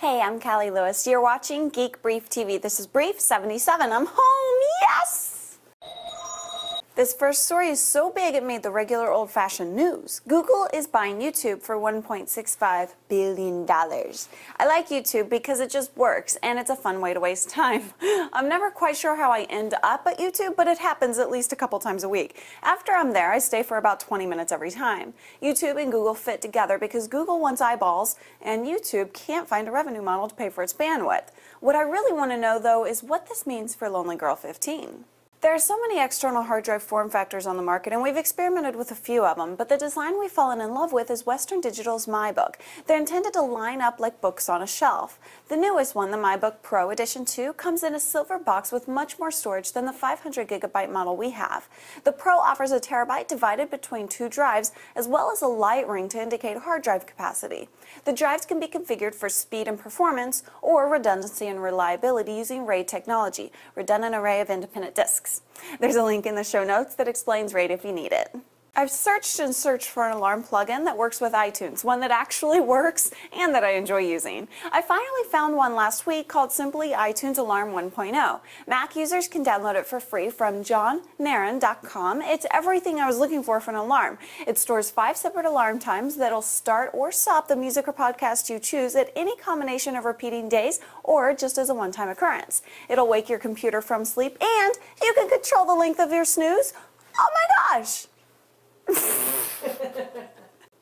Hey, I'm Callie Lewis. You're watching Geek Brief TV. This is Brief 77. I'm home, yes! This first story is so big it made the regular old-fashioned news. Google is buying YouTube for $1.65 billion. I like YouTube because it just works and it's a fun way to waste time. I'm never quite sure how I end up at YouTube, but it happens at least a couple times a week. After I'm there, I stay for about 20 minutes every time. YouTube and Google fit together because Google wants eyeballs and YouTube can't find a revenue model to pay for its bandwidth. What I really want to know, though, is what this means for Lonely Girl 15. There are so many external hard drive form factors on the market, and we've experimented with a few of them, but the design we've fallen in love with is Western Digital's MyBook. They're intended to line up like books on a shelf. The newest one, the MyBook Pro Edition II, comes in a silver box with much more storage than the 500GB model we have. The Pro offers a terabyte divided between 2 drives, as well as a light ring to indicate hard drive capacity. The drives can be configured for speed and performance, or redundancy and reliability using RAID technology, redundant array of independent disks. There's a link in the show notes that explains RAID if you need it. I've searched and searched for an alarm plugin that works with iTunes, one that actually works and that I enjoy using. I finally found one last week called simply iTunes Alarm 1.0. Mac users can download it for free from johnnaron.com. It's everything I was looking for an alarm. It stores 5 separate alarm times that'll start or stop the music or podcast you choose at any combination of repeating days or just as a one-time occurrence. It'll wake your computer from sleep and you can control the length of your snooze. Oh my gosh!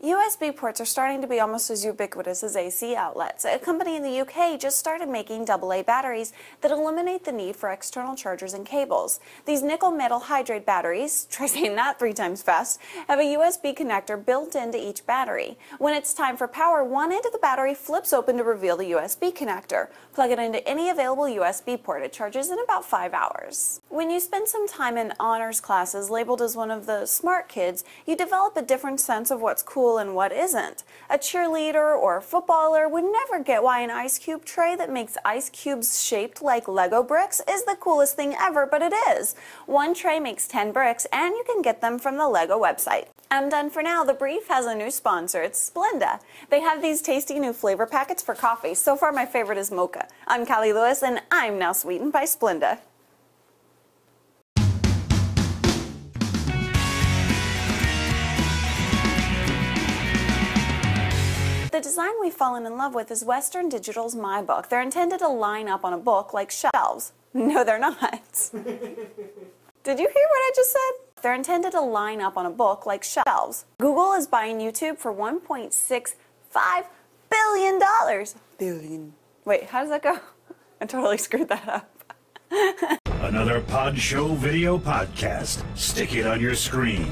USB ports are starting to be almost as ubiquitous as AC outlets. A company in the UK just started making AA batteries that eliminate the need for external chargers and cables. These nickel metal hydrate batteries, try saying that 3 times fast, have a USB connector built into each battery. When it's time for power, one end of the battery flips open to reveal the USB connector. Plug it into any available USB port. It charges in about 5 hours. When you spend some time in honors classes labeled as one of the smart kids, you develop a different sense of what's cool and what isn't. A cheerleader or a footballer would never get why an ice cube tray that makes ice cubes shaped like Lego bricks is the coolest thing ever, but it is. One tray makes 10 bricks, and you can get them from the Lego website. I'm done for now. The Brief has a new sponsor. It's Splenda. They have these tasty new flavor packets for coffee. So far, my favorite is mocha. I'm Callie Lewis, and I'm now sweetened by Splenda. The design we've fallen in love with is Western Digital's MyBook. They're intended to line up on a book like shelves. No, they're not. Did you hear what I just said? They're intended to line up on a book like shelves. Google is buying YouTube for $1.65 billion. Billion. Wait, how does that go? I totally screwed that up. Another Pod Show video podcast. Stick it on your screen.